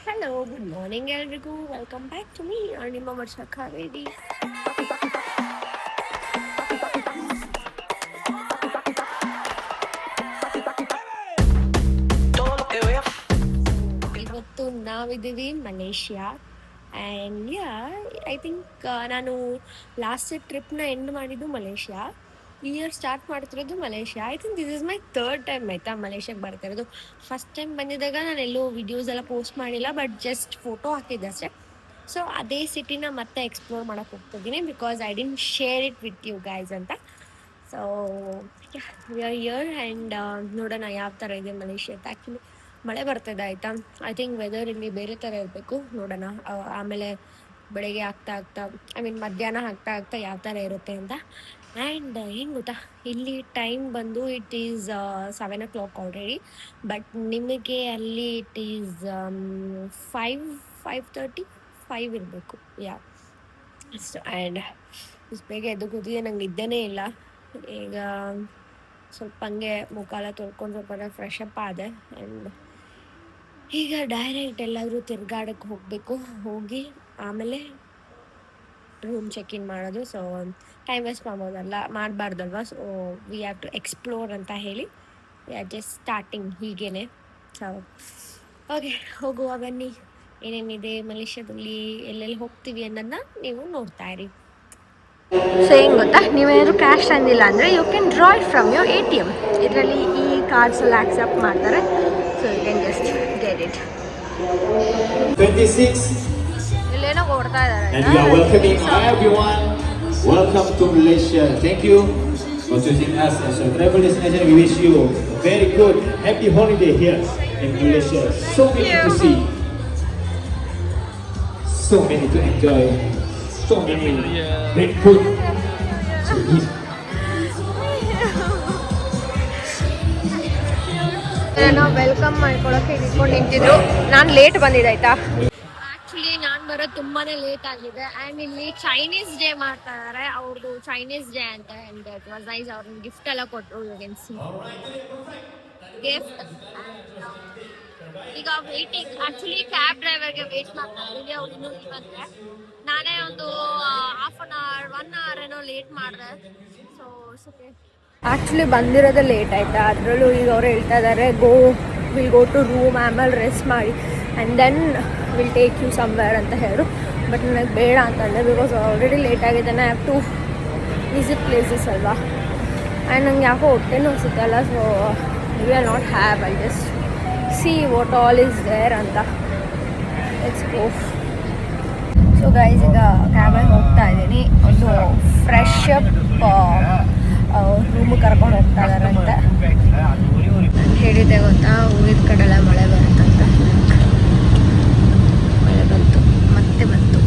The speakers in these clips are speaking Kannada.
ಹಲೋ, ಗುಡ್ ಮಾರ್ನಿಂಗ್ ಎಲ್ರಿಗೂ. ವೆಲ್ಕಮ್ ಬ್ಯಾಕ್ ಟು ಮೀ ನಿಮ್ಮ ವರ್ಷ ಕಾವೇರಿ. ಇವತ್ತು ನಾವಿದ್ದೀವಿ Malaysia. And yeah, I think ನಾನು ಲಾಸ್ಟ್ ಟ್ರಿಪ್ನ ಎಂಡ್ ಮಾಡಿದ್ದು ಮಲೇಷ್ಯಾ. ಇಯರ್ ಸ್ಟಾರ್ಟ್ ಮಾಡ್ತಿರೋದು Malaysia. I think this is my third time ಆಯಿತಾ ಮಲೇಷ್ಯಾಗೆ ಬರ್ತಿರೋದು. ಫಸ್ಟ್ ಟೈಮ್ ಬಂದಿದ್ದಾಗ ನಾನು ಎಲ್ಲೂ ವಿಡಿಯೋಸ್ ಎಲ್ಲ ಪೋಸ್ಟ್ ಮಾಡಿಲ್ಲ, ಬಟ್ ಜಸ್ಟ್ ಫೋಟೋ ಹಾಕಿದ್ದೆ ಅಷ್ಟೇ. ಸೊ ಅದೇ ಸಿಟಿನ ಮತ್ತೆ ಎಕ್ಸ್ಪ್ಲೋರ್ ಮಾಡೋಕ್ಕೆ ಹೋಗ್ತಿದ್ದೀನಿ, because I didn't share it with you guys ಅಂತ. So we are here and ನೋಡೋಣ ಯಾವ ಥರ ಇದೆ ಮಲೇಷ್ಯಾ ಅಂತ. ಆ್ಯಕ್ಚುಲಿ ಮಳೆ ಬರ್ತಾಯಿದೆ ಆಯಿತಾ. ಐ ಥಿಂಕ್ ವೆದರ್ ಇಲ್ಲಿ ಬೇರೆ ಥರ ಇರಬೇಕು, ನೋಡೋಣ. ಆಮೇಲೆ ಬೆಳಗ್ಗೆ ಆಗ್ತಾ ಐ ಮೀನ್ ಮಧ್ಯಾಹ್ನ ಆಗ್ತಾ ಯಾವ ಥರ ಇರುತ್ತೆ ಅಂತ. ಆ್ಯಂಡ್ ಏನು ಗೊತ್ತಾ, ಇಲ್ಲಿ ಟೈಮ್ ಬಂದು it is 7 o'clock already. But ನಿಮಗೆ ಅಲ್ಲಿ ಇಟ್ ಈಸ್ 5:30 ಇರಬೇಕು. ಯಾ, ಅಷ್ಟು. ಆ್ಯಂಡ್ ಇಷ್ಟು ಬೇಗ ಎದ್ದು ಕೂತಿದೆ, ನಂಗೆ ನಿದ್ದೆನೇ ಇಲ್ಲ. ಈಗ ಸ್ವಲ್ಪ ಹಂಗೆ ಮುಖ ಎಲ್ಲ ತೊಳ್ಕೊಂಡು ಸ್ವಲ್ಪ ಫ್ರೆಶ್ ಅಪ್ ಆದೆ. ಆ್ಯಂಡ್ ಈಗ ಡೈರೆಕ್ಟ್ ಎಲ್ಲಾದರೂ ತಿರ್ಗಾಡಕ್ಕೆ ಹೋಗಬೇಕು. ಹೋಗಿ ಆಮೇಲೆ ರೂಮ್ ಚೆಕ್ ಇನ್ ಮಾಡೋದು. ಸೊ ಟೈಮ್ ವೇಸ್ಟ್ ಮಾಡಬಾರ್ದಲ್ವ. So we have to explore ಅಂತ ಹೇಳಿ ವಿ ಆರ್ ಜಸ್ಟ್ ಸ್ಟಾರ್ಟಿಂಗ್ ಹೀಗೇನೆ. ಸೊ ಓಕೆ, ಹೋಗುವ ಬನ್ನಿ. ಏನೇನಿದೆ ಮಲೇಷ್ಯಾದಲ್ಲಿ, ಎಲ್ಲೆಲ್ಲಿ ಹೋಗ್ತೀವಿ ಅನ್ನೋದನ್ನ ನೀವು ನೋಡ್ತಾ ಇರಿ. ಸೊ ಏನು ಗೊತ್ತಾ, ನೀವೇನಾದರೂ ಕ್ಯಾಶ್ ತಂದಿಲ್ಲ ಅಂದರೆ you can draw it from your ATM. ಇದರಲ್ಲಿ ಈ ಕಾರ್ಡ್ಸ್ ಎಲ್ಲ ಆಕ್ಸೆಪ್ಟ್ ಮಾಡ್ತಾರೆ. So you can just get it. 26 ಇಲ್ಲೇನೋ ಕೊಡ್ತಾ ಇದ್ದಾರೆ. and we are welcoming everyone. Welcome to Malaysia. Thank you for choosing us as your travel destination. We wish you a very good, happy holiday here in Malaysia. So many to see, so many to enjoy, so many great food to eat. ಏನೋ ವೆಲ್ಕಮ್ ಮಾಡ್ಕೊಳಕ್ಕೆ ಇಟ್ಕೊಂಡು ನಿಂತಿದ್ರು. ನಾನು ಲೇಟ್ ಬಂದಿದ್ದೆ ಆಯ್ತಾ. ಆ್ಯಕ್ಚುಲಿ ನಾನು ಬರೋದು ತುಂಬಾ ಲೇಟ್ ಆಗಿದೆ. ಆ್ಯಂಡ್ ಇಲ್ಲಿ ಚೈನೀಸ್ ಡೇ ಮಾಡ್ತಾ ಇದ್ದಾರೆ, ಅವ್ರದ್ದು ಚೈನೀಸ್ ಡೇ ಅಂತ. And it was nice. ಅವ್ರನ್ನ ಗಿಫ್ಟ್ ಎಲ್ಲ ಕೊಟ್ಟರು. You can see gift. ಈಗ ವೇಟಿಂಗ್, ಆ್ಯಕ್ಚುಲಿ ಕ್ಯಾಬ್ ಡ್ರೈವರ್ಗೆ ವೇಟ್ ಮಾಡ್ತಾ ಇದ್ದೀವಿ. ಅವ್ರು ಇನ್ನೂ ಬಂದರೆ ನಾನೇ ಒಂದು ಹಾಫ್ ಅನ್ ಅವರ್ 1 hour ಏನೋ ಲೇಟ್ ಮಾಡಿದೆ. ಸೊ ಓಕೆ, ಆ್ಯಕ್ಚುಲಿ ಬಂದಿರೋದೇ ಲೇಟ್ ಆಯಿತಾ. ಅದರಲ್ಲೂ ಈಗ ಅವ್ರು ಹೇಳ್ತಾ ಇದ್ದಾರೆ ವಿಲ್ ಗೋ ಟು ರೂಮ್, ಆಮೇಲೆ ರೆಸ್ಟ್ ಮಾಡಿ and then will take you somewhere ಅಂತ ಹೇಳು. ಬಟ್ ನನಗೆ ಬೇಡ ಅಂತಂದೆ, ಬಿಕಾಸ್ ಆಲ್ರೆಡಿ ಲೇಟ್ ಆಗಿದೆ. I have to visit places ಅಲ್ವಾ. ಆ್ಯಂಡ್ ನಂಗೆ ಯಾಕೋ ಹೊಟ್ಟೆನೂ ಅನಿಸುತ್ತೆ ಅಲ್ಲ. So we are not have, I just see what all is there ಅಂತ. Let's go. ಸೊ ಗೈಸ್, ಈಗ ಕ್ಯಾಬಲ್ಲಿ ಹೋಗ್ತಾ ಇದ್ದೀನಿ. ಒಂದು ಫ್ರೆಶ್ ಅಪ್ ರೂಮಿಗೆ ಕರ್ಕೊಂಡು ಹೋಗ್ತಾ ಇದ್ದಾರಂತೆ. ಹೇಳಿದೆ ಗೊತ್ತಾ, ಊರಿದ ಕಡೆಲ್ಲ ಮಳೆ ಬರುತ್ತಂತ. ಮಳೆ ಬಂತು, ಮತ್ತೆ ಬಂತು.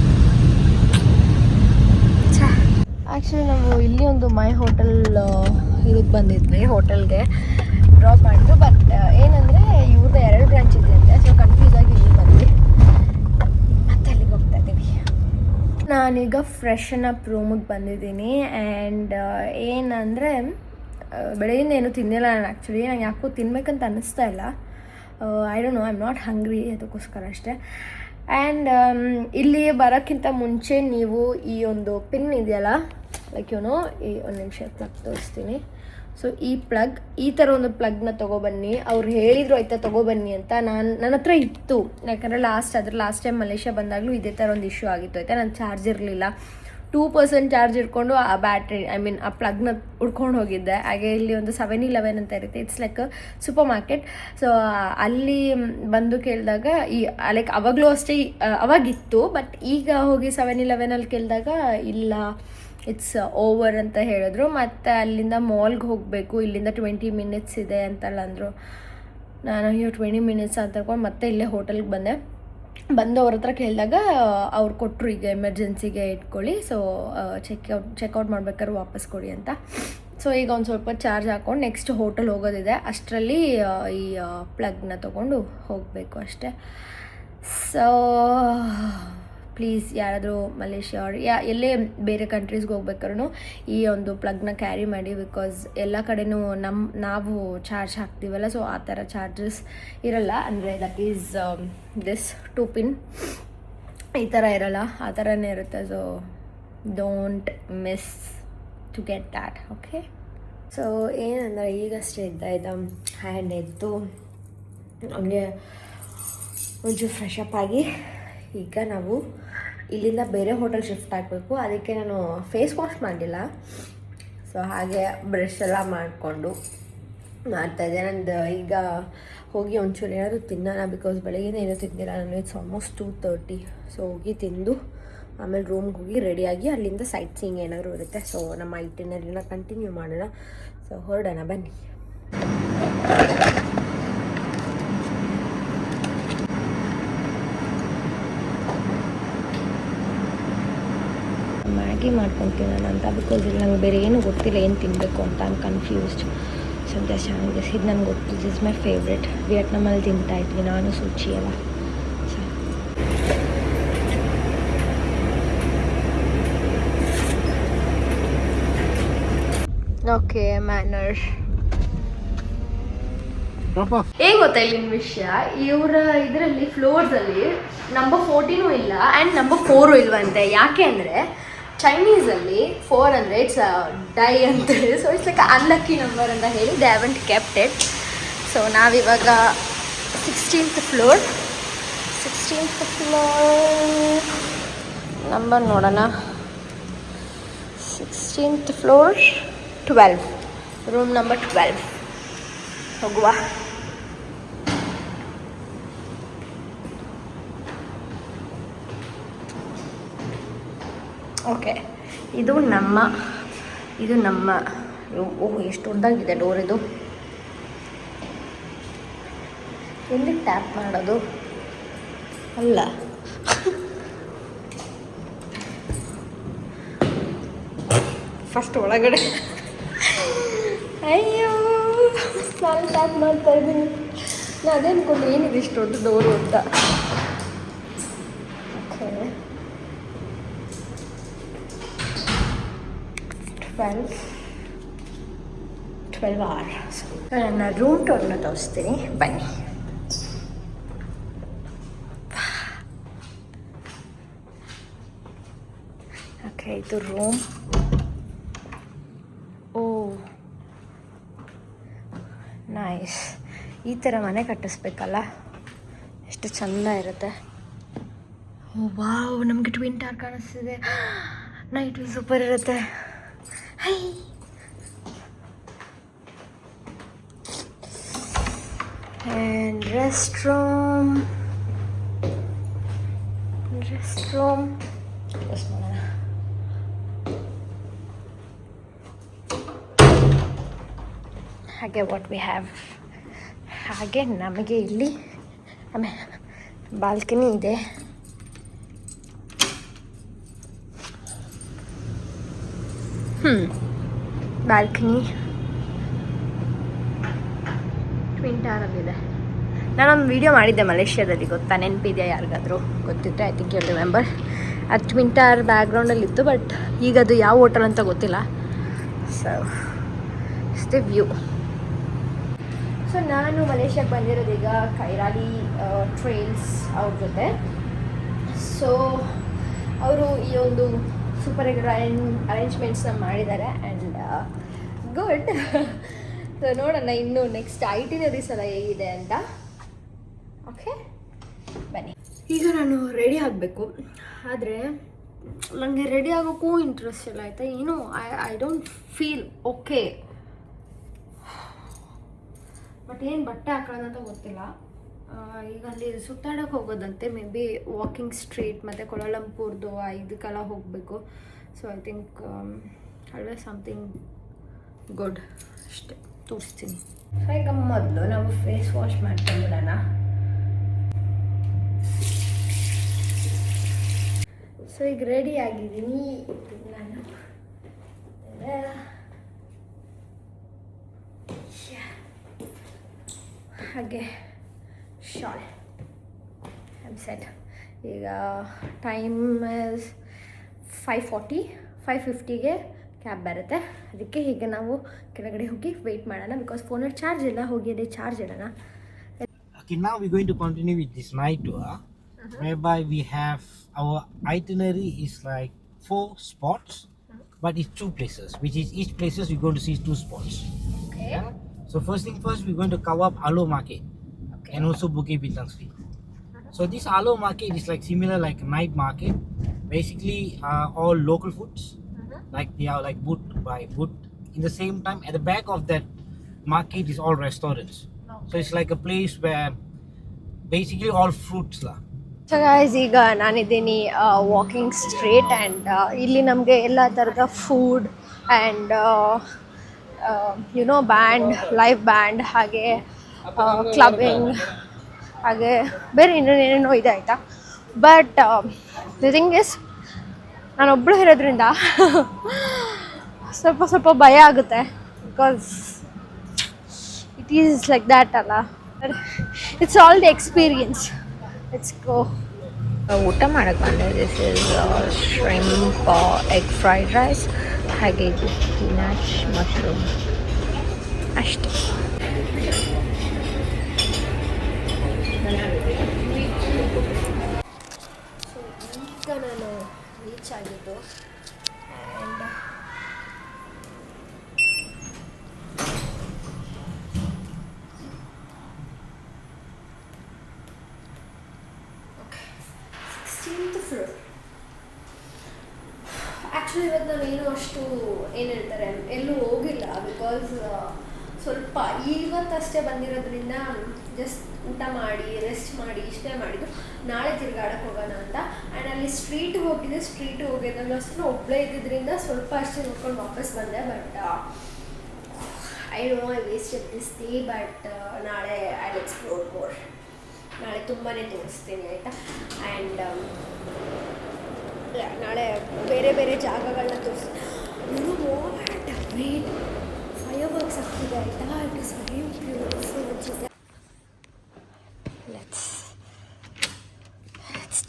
ಆ್ಯಕ್ಚುಲಿ ನಾವು ಇಲ್ಲಿ ಒಂದು ಮೈ ಹೋಟೆಲ್ ಇದಕ್ಕೆ ಬಂದಿದ್ವಿ, ಹೋಟೆಲ್ಗೆ ಡ್ರಾಪ್ ಮಾಡಿದ್ರು. ಬಟ್ ಏನಂದರೆ ಇವ್ರದ್ದು 2 ಬ್ರಾಂಚ್ ಇದೆ ಅಂತೆ. ಸೊ ಕನ್ಫ್ಯೂಸ್ ಆಗಿ ಇಲ್ಲಿ ಬಂದ್ವಿ. ಮತ್ತೆ ಅಲ್ಲಿಗೆ ಹೋಗ್ತಾ ಇದ್ದೀವಿ. ನಾನೀಗ ಫ್ರೆಶನ್ ಅಪ್ ರೂಮಿಗೆ ಬಂದಿದ್ದೀನಿ. ಆ್ಯಂಡ್ ಏನಂದರೆ ಬೆಳಗಿಂದ ಏನು ತಿನ್ನಿಲ್ಲ ನಾನು. ಆ್ಯಕ್ಚುಲಿ ನಂಗೆ ಯಾಕೋ ತಿನ್ಬೇಕಂತ ಅನ್ನಿಸ್ತಾ ಇಲ್ಲ. I don't know, I am not ಹಂಗ್ರಿ, ಅದಕ್ಕೋಸ್ಕರ ಅಷ್ಟೇ. ಆ್ಯಂಡ್ ಇಲ್ಲಿ ಬರೋಕ್ಕಿಂತ ಮುಂಚೆ ನೀವು ಈ ಒಂದು ಪಿನ್ ಇದೆಯಲ್ಲ, ಲೈಕ್ ಏನೋ ಈ ಒಂದು ನಿಮಿಷ ಪ್ಲಗ್ ತೋರಿಸ್ತೀನಿ. ಸೊ ಈ ಪ್ಲಗ್, ಈ ಥರ ಒಂದು ಪ್ಲಗ್ನ ತೊಗೊಬನ್ನಿ. ಅವ್ರು ಹೇಳಿದರು ಆಯಿತಾ ತೊಗೊಬನ್ನಿ ಅಂತ. ನನ್ನ ಹತ್ರ ಇತ್ತು, ಯಾಕಂದರೆ ಲಾಸ್ಟ್ ಟೈಮ್ ಮಲೇಷ್ಯಾ ಬಂದಾಗಲೂ ಇದೇ ಥರ ಒಂದು ಇಶ್ಯೂ ಆಗಿತ್ತು ಆಯಿತಾ. ನನ್ನ ಚಾರ್ಜ್ ಇರಲಿಲ್ಲ. 2% ಚಾರ್ಜ್ ಇಟ್ಕೊಂಡು ಆ ಬ್ಯಾಟ್ರಿ, ಐ ಮೀನ್ ಆ ಪ್ಲಗ್ನ ಉಡ್ಕೊಂಡು ಹೋಗಿದ್ದೆ. ಹಾಗೆ ಇಲ್ಲಿ ಒಂದು 7-Eleven ಅಂತ ಇರುತ್ತೆ, it's like super market. So ಅಲ್ಲಿ ಬಂದು ಕೇಳಿದಾಗ ಲೈಕ್ ಅವಾಗಲೂ ಅಷ್ಟೇ ಅವಾಗಿತ್ತು. ಬಟ್ ಈಗ ಹೋಗಿ 7-Elevenಲ್ಲಿ ಕೇಳಿದಾಗ ಇಲ್ಲ, ಇಟ್ಸ್ ಓವರ್ ಅಂತ ಹೇಳಿದ್ರು. ಮತ್ತು ಅಲ್ಲಿಂದ ಮಾಲ್ಗೆ ಹೋಗಬೇಕು, ಇಲ್ಲಿಂದ 20 minutes ಇದೆ ಅಂತೆಲ್ಲ ಅಂದರು. ನಾನು ಅಯ್ಯೋ 20 minutes ಅಂತ ಹೇಳ್ಕೊಂಡು ಮತ್ತೆ ಇಲ್ಲೇ ಹೋಟೆಲ್ಗೆ ಬಂದು ಅವ್ರ ಹತ್ರ ಕೇಳಿದಾಗ ಅವ್ರು ಕೊಟ್ಟರು, ಈಗ ಎಮರ್ಜೆನ್ಸಿಗೆ ಇಟ್ಕೊಳ್ಳಿ. ಸೊ ಚೆಕ್ಔಟ್ ಮಾಡ್ಬೇಕಾದ್ರೆ ವಾಪಸ್ ಕೊಡಿ ಅಂತ. ಸೊ ಈಗ ಒಂದು ಸ್ವಲ್ಪ ಚಾರ್ಜ್ ಹಾಕ್ಕೊಂಡು ನೆಕ್ಸ್ಟ್ ಹೋಟೆಲ್ ಹೋಗೋದಿದೆ. ಅಷ್ಟರಲ್ಲಿ ಈ ಪ್ಲಗ್ನ ತೊಗೊಂಡು ಹೋಗಬೇಕು ಅಷ್ಟೇ. ಸೊ ಪ್ಲೀಸ್ ಯಾರಾದರೂ ಮಲೇಷ್ಯಾ ಎಲ್ಲೇ ಬೇರೆ ಕಂಟ್ರೀಸ್ಗೆ ಹೋಗ್ಬೇಕಾದ್ರೂ ಈ ಒಂದು ಪ್ಲಗ್ನ ಕ್ಯಾರಿ ಮಾಡಿ. ಬಿಕಾಸ್ ಎಲ್ಲ ಕಡೆನೂ ನಾವು ಚಾರ್ಜ್ ಹಾಕ್ತೀವಲ್ಲ, ಸೊ ಆ ಥರ ಚಾರ್ಜಸ್ ಇರಲ್ಲ. ಅಂದರೆ ದಟ್ ಈಸ್ ದಿಸ್ 2 ಪಿನ್ ಈ ಥರ ಇರಲ್ಲ, ಆ ಥರನೇ ಇರುತ್ತೆ. So don't miss to get that. Okay, so ಏನಂದರೆ ಈಗಷ್ಟೇ ಇದ್ದ ಹ್ಯಾಂಡ್ ಎದ್ದು ಹಂಗೆ ಒಂಚೂರು ಫ್ರೆಶ್ ಅಪ್ ಆಗಿ ಈಗ ನಾವು ಇಲ್ಲಿಂದ ಬೇರೆ ಹೋಟೆಲ್ ಶಿಫ್ಟ್ ಆಗಬೇಕು. ಅದಕ್ಕೆ ನಾನು ಫೇಸ್ ವಾಶ್ ಮಾಡಿಲ್ಲ, ಸೊ ಹಾಗೆ ಬ್ರಷ್ ಎಲ್ಲ ಮಾಡಿಕೊಂಡು ಮಾಡ್ತಾಯಿದ್ದೆ. ನಂದು ಈಗ ಹೋಗಿ ಒಂಚೂರು ಏನಾದರೂ ತಿನ್ನೋಣ, ಬಿಕಾಸ್ ಬೆಳಗ್ಗೆ ಏನೂ ತಿಂದಿಲ್ಲ ನಾನು. It's almost 2:30. ಸೊ ಹೋಗಿ ತಿಂದು ಆಮೇಲೆ ರೂಮ್ಗೆ ಹೋಗಿ ರೆಡಿಯಾಗಿ ಅಲ್ಲಿಂದ ಸೈಟ್ ಸೀಯಿಂಗ್ ಏನಾದರೂ ಇರುತ್ತೆ. ಸೊ ನಮ್ಮ ಐಟಿನರಿನ ಕಂಟಿನ್ಯೂ ಮಾಡೋಣ. ಸೊ ಹೊರಡೋಣ ಬನ್ನಿ. ಮ್ಯಾಗಿ ಮಾಡ್ಕೊತೀನಿ ನಾನು ಅಂತ, ಬಿಕಾಸ್ ಇಲ್ಲಿ ನಂಗೆ ಬೇರೆ ಏನು ಗೊತ್ತಿಲ್ಲ ಏನು ತಿನ್ನಬೇಕು ಅಂತ. I am confused. ಸದ್ಯ ಚೆನ್ನಾಗಿದೆ, ಇದು ನಂಗೆ ಗೊತ್ತು. This is my favourite. ವಿಯೆಟ್ನಾಮಲ್ಲಿ ತಿಂತಾ ಇದ್ವಿ ನಾನು, ಸೂಚಿ ಎಲ್ಲ. Okay, manner. ಏನು ಗೊತ್ತಾ ಇಲ್ಲಿನ ವಿಷಯ, ಇವರ ಇದರಲ್ಲಿ ಫ್ಲೋರ್ಸಲ್ಲಿ ನಂಬರ್ 14 ಇಲ್ಲ ಆ್ಯಂಡ್ ನಂಬರ್ 4 ಇಲ್ವಂತೆ. ಯಾಕೆ ಅಂದರೆ ಚೈನೀಸಲ್ಲಿ 4 ಅಂದರೆ ಇಟ್ಸ್ ಡೈ ಅಂತ ಹೇಳಿ, so it's like unlucky number ಅಂತ ಹೇಳಿ they haven't kept it. So ನಾವಿವಾಗ 16th ಫ್ಲೋರ್ ನಂಬರ್ ನೋಡೋಣ. 16th ಫ್ಲೋರ್ 12, ರೂಮ್ ನಂಬರ್ 12 ಹೋಗುವ. ಓಕೆ, ಇದು ನಮ್ಮ ರೂಮ್. ಓಹ್, ಎಷ್ಟು ದೊಡ್ಡದಾಗಿದೆ ಡೋರ್ ಇದು. ಎಲ್ಲಿ ಟ್ಯಾಪ್ ಮಾಡೋದು ಅಲ್ಲ. ಫಸ್ಟ್ ಒಳಗಡೆ. ಅಯ್ಯೋ, ನಾನು ಟ್ಯಾಪ್ ಮಾಡ್ತಾ ಇದ್ದೀನಿ. ನಾನು ಅದೇ ಅಂದ್ಕೊಂಡು ಏನಿದೆ ಇಷ್ಟು ದೊಡ್ಡ ಡೋರು ಅಂತ. Okay, 12 hours. ನನ್ನ ರೂಮ್ ಟೂರ್ನ ತೋರಿಸ್ತೀನಿ ಬನ್ನಿ. ಓಕೆ, ಇದು ರೂಮ್. ಓ ನೈಸ್. ಈ ಥರ ಮನೆ ಕಟ್ಟಿಸ್ಬೇಕಲ್ಲ, ಎಷ್ಟು ಚೆಂದ ಇರುತ್ತೆ. ಓ ವಾವ್, ನಮಗೆ ಟ್ವಿನ್ ಟವರ್ ಕಾಣಿಸ್ತಿದೆ. ನೈಟ್ ವ್ಯೂ ಸೂಪರ್ ಇರುತ್ತೆ. Hi, and rest room. ಹಾಗೆ ವಾಟ್ ವಿ ಹ್ಯಾವ್, ಹಾಗೆ ನಮಗೆ ಇಲ್ಲಿ ಬಾಲ್ಕನಿ ಇದೆ. ಬಾಲ್ಕನಿ ಟ್ವಿನ್ ಟವರಲ್ಲಿದೆ. ನಾನೊಂದು ವಿಡಿಯೋ ಮಾಡಿದ್ದೆ ಮಲೇಷ್ಯಾದಲ್ಲಿ, ಗೊತ್ತಾ? ನೆನಪಿದೆಯಾ ಯಾರಿಗಾದರೂ? ಗೊತ್ತಿತ್ತು, ಐ ಥಿಂಕ್ ಯು ರಿಮೆಂಬರ್. ಅದು ಟ್ವಿನ್ ಟವರ್ ಬ್ಯಾಕ್ಗ್ರೌಂಡಲ್ಲಿತ್ತು, ಬಟ್ ಈಗ ಅದು ಯಾವ ಹೋಟೆಲ್ ಅಂತ ಗೊತ್ತಿಲ್ಲ. So it's the view. So ನಾನು ಮಲೇಷ್ಯಾಗೆ ಬಂದಿರೋದು ಈಗ ಕೈರಾಲಿ ಟ್ರೈಲ್ಸ್ ಅವ್ರ ಜೊತೆ. ಸೊ ಅವರು ಈ ಒಂದು ಸೂಪರಾಗಿ ಅರೇಂಜ್ಮೆಂಟ್ಸ್ನ ಮಾಡಿದ್ದಾರೆ ಆ್ಯಂಡ್ ಗುಡ್. ಸೊ ನೋಡೋಣ ಇನ್ನು ನೆಕ್ಸ್ಟ್ ಐಟಿನರೀಸ್ ಎಲ್ಲ ಹೇಗಿದೆ ಅಂತ. ಓಕೆ ಬನ್ನಿ. ಈಗ ನಾನು ರೆಡಿ ಆಗಬೇಕು, ಆದರೆ ನನಗೆ ರೆಡಿ ಆಗೋಕ್ಕೂ ಇಂಟ್ರೆಸ್ಟ್ ಇಲ್ಲ, ಆಯಿತಾ? ಏನೋ I don't feel okay. But ಏನು ಬಟ್ಟೆ ಹಾಕೊಳ್ಳೋದಂತ ಗೊತ್ತಿಲ್ಲ. ಈಗ ಅಲ್ಲಿ ಸುತ್ತಾಡೋಕೆ ಹೋಗೋದಂತೆ, ಮೇ ಬಿ ವಾಕಿಂಗ್ ಸ್ಟ್ರೀಟ್ ಮತ್ತು ಕೊಲಾಲಂಪುರ್ದು ಇದಕ್ಕೆಲ್ಲ ಹೋಗಬೇಕು. So I think always something good ಅಷ್ಟೇ ತೋರಿಸ್ತೀನಿ. ಸೊ ಈಗ ಮೊದಲು ನಾವು ಫೇಸ್ ವಾಶ್ ಮಾಡ್ಕೊಂಡ್ಬಿಡೋಣ. ಸೊ ಈಗ ರೆಡಿ ಆಗಿದ್ದೀನಿ ನಾನು. ಹಾಗೆ ಶಾಲ್ ಐ ಆಮ್ ಸೆಟ್. ಈಗ ಟೈಮ್ ಇಸ್ 5:40, 5:50ಗೆ ಕ್ಯಾಬ್ ಬರುತ್ತೆ. ಅದಕ್ಕೆ ಈಗ ನಾವು ಕೆಳಗಡೆ ಹೋಗಿ ವೆಯ್ಟ್ ಮಾಡೋಣ, ಬಿಕಾಸ್ ಫೋನಲ್ಲಿ ಚಾರ್ಜ್ ಇಲ್ಲ. ಹೋಗಿ ಅದೇ ಚಾರ್ಜ್ ಇಡೋಣ. Okay, now we're going to continue with this night tour, whereby we have our itinerary is like 4 spots, but it's 2 places, which is each places we're going to see 2 spots. Okay. Yeah? So first thing first, we're going to cover up Alo Market Okay. and also Bukit Bintang Street. So this Alo Market is like similar like night market. Basically, all local foods, like they are like boot by boot. In the same time, at the back of that market is all restaurants. So it's like a place where basically all fruits lah. So guys, ಈಗ ನಾನಿದ್ದೀನಿ ವಾಕಿಂಗ್ ಸ್ಟ್ರೀಟ್ ಆ್ಯಂಡ್ ಇಲ್ಲಿ ನಮಗೆ ಎಲ್ಲ ಥರದ food and band, live band, ಹಾಗೆ ಕ್ಲಬ್ಬಿಂಗ್, ಹಾಗೆ ಬೇರೆ ಇನ್ನೇನೇನೋ ಇದೆ ಆಯಿತಾ. ಬಟ್ ದಿ ಥಿಂಗ್ ಇಸ್, ನಾನೊಬ್ಬಳು ಇರೋದ್ರಿಂದ ಸ್ವಲ್ಪ ಭಯ ಆಗುತ್ತೆ, because it is like that ಅಲ್ಲ. It's all the experience. Let's go. ಊಟ ಮಾಡೋಕ್ಕೆ ಬಂದೆ. This is shrimp egg fried rice, ಹಾಗೆ ಇದು ಸ್ಪಿನಾಚ್ ಮಶ್ರೂಮ್, ಅಷ್ಟೇ. ಸೊ ಈಗ ನಾನು ರೀಚ್ ಆಗಿದ್ದು ಆ್ಯಂಡ್ ಫ್ಲೋರ್. ಆ್ಯಕ್ಚುಲಿ ಇವತ್ತು ನಾವೇನು ಅಷ್ಟು ಏನು ಹೇಳ್ತಾರೆ ಎಲ್ಲೂ ಹೋಗಿಲ್ಲ, ಬಿಕಾಸ್ ಸ್ವಲ್ಪ ಇವತ್ತಷ್ಟೇ ಬಂದಿರೋದ್ರಿಂದ ಜಸ್ಟ್ ಊಟ ಮಾಡಿ ರೆಸ್ಟ್ ಮಾಡಿ ಇಷ್ಟೇ ಮಾಡಿದ್ದು. ನಾಳೆ ತಿರ್ಗಾಡಕ್ಕೆ ಹೋಗೋಣ ಅಂತ. ಆ್ಯಂಡ್ ಅಲ್ಲಿ ಸ್ಟ್ರೀಟ್ ಹೋಗಿದ್ದಂಗೆ ಅಷ್ಟು ಒಬ್ಬಳೇ ಇದ್ದಿದ್ದರಿಂದ ಸ್ವಲ್ಪ ಅಷ್ಟೇ ನೋಡ್ಕೊಂಡು ವಾಪಸ್ ಬಂದೆ. But I wasted this day, but ನಾಳೆ ಐ ವಿಲ್ ಎಕ್ಸ್ಪ್ಲೋರ್ ಮೋರ್. ನಾಳೆ ತುಂಬಾ ತೋರಿಸ್ತೀನಿ ಆಯಿತಾ. ಆ್ಯಂಡ್ ನಾಳೆ ಬೇರೆ ಬೇರೆ ಜಾಗಗಳನ್ನ ತೋರಿಸ್ತೀನಿ. ಫೈರ್ ವರ್ಕ್ಸ್ ಆಗ್ತಿದೆ ಆಯಿತಾ. It is very beautiful. Let's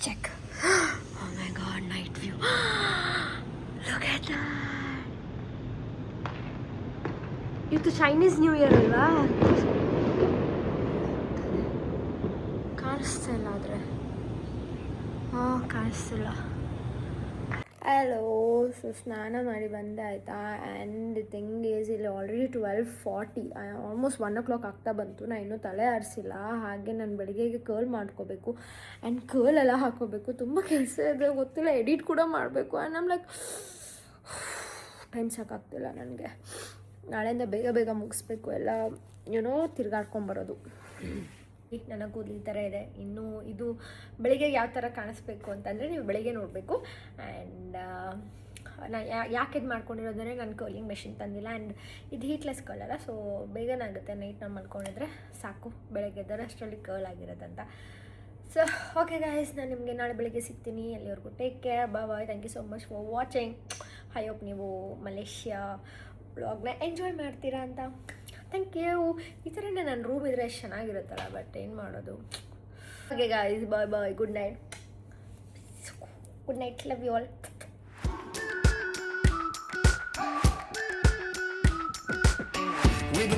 check. Oh my god, night view. Look at that. ಇವತ್ತು ಚೈನೀಸ್ ನ್ಯೂ ಇಯರ್ ಅಲ್ವಾ? ಕಾಣಿಸ್ತಿಲ್ಲ ಆದರೆ. ಕಾಣಿಸ್ತಿಲ್ಲ. ಹಲೋ. ಸೊ ಸ್ನಾನ ಮಾಡಿ ಬಂದೆ ಆಯಿತಾ. ಆ್ಯಂಡ್ ಥಿಂಗ್ ಈಸ್, ಇಲ್ಲಿ ಆಲ್ರೆಡಿ 12:40, ಆಲ್ಮೋಸ್ಟ್ 1 o'clock ಆಗ್ತಾ ಬಂತು. ನಾನು ಇನ್ನೂ ತಲೆ ಆರಿಸಿಲ್ಲ. ಹಾಗೆ ನಾನು ಬೆಳಿಗ್ಗೆಗೆ ಕರ್ಲ್ ಮಾಡ್ಕೋಬೇಕು ಆ್ಯಂಡ್ ಕರ್ಲೆಲ್ಲ ಹಾಕೋಬೇಕು. ತುಂಬ ಕೆಲಸ ಇದೆ, ಗೊತ್ತಿಲ್ಲ. ಎಡಿಟ್ ಕೂಡ ಮಾಡಬೇಕು. ಆ್ಯಂಡ್ ನಮ್ ಲೈಕ್ ಟೈಮ್ ಸಾಕಾಗ್ತಿಲ್ಲ ನನಗೆ. ನಾಳೆಯಿಂದ ಬೇಗ ಮುಗಿಸ್ಬೇಕು ಎಲ್ಲ, ತಿರ್ಗಾಡ್ಕೊಂಬರೋದು. ನನ್ನ ಕೂದಲು ಈ ಥರ ಇದೆ. ಇನ್ನು ಇದು ಬೆಳಿಗ್ಗೆ ಯಾವ ಥರ ಕಾಣಿಸ್ಬೇಕು ಅಂತಂದರೆ ನೀವು ಬೆಳಿಗ್ಗೆ ನೋಡಬೇಕು. ಆ್ಯಂಡ್ ನಾನು ಯಾಕೆ ಇದು ಮಾಡ್ಕೊಂಡಿರೋದಂದರೆ ನಾನು ಕರ್ಲಿಂಗ್ ಮೆಷಿನ್ ತಂದಿಲ್ಲ. ಆ್ಯಂಡ್ ಇದು ಹೀಟ್ಲೆಸ್ ಕರ್ಲ್ ಅಲ್ಲ, ಸೊ ಬೇಗನೆ ಆಗುತ್ತೆ. ನೈಟ್ ನಾನು ಮಾಡ್ಕೊಂಡಿದ್ರೆ ಸಾಕು, ಬೆಳಗ್ಗೆ ಎದ್ದರೆ ಅಷ್ಟರಲ್ಲಿ ಕರ್ಲ್ ಆಗಿರೋದಂತ. ಸೊ ಓಕೆ ಗಾಯ್ಸ್, ನಾನು ನಿಮಗೆ ನಾಳೆ ಬೆಳಿಗ್ಗೆ ಸಿಗ್ತೀನಿ. ಅಲ್ಲಿವರೆಗೂ take care, bye. Thank you so much for watching. I hope ನೀವು ಮಲೇಷ್ಯಾ ವ್ಲಾಗ್ನ ಎಂಜಾಯ್ ಮಾಡ್ತೀರಾ ಅಂತ. Thank you. ಈ ಥರನೇ ನನ್ನ ರೂಮ್ ಇದ್ರೆ ಎಷ್ಟು ಚೆನ್ನಾಗಿರುತ್ತಲ್ಲ, ಬಟ್ ಏನು ಮಾಡೋದು. Okay guys, bye. Good night. Love you all.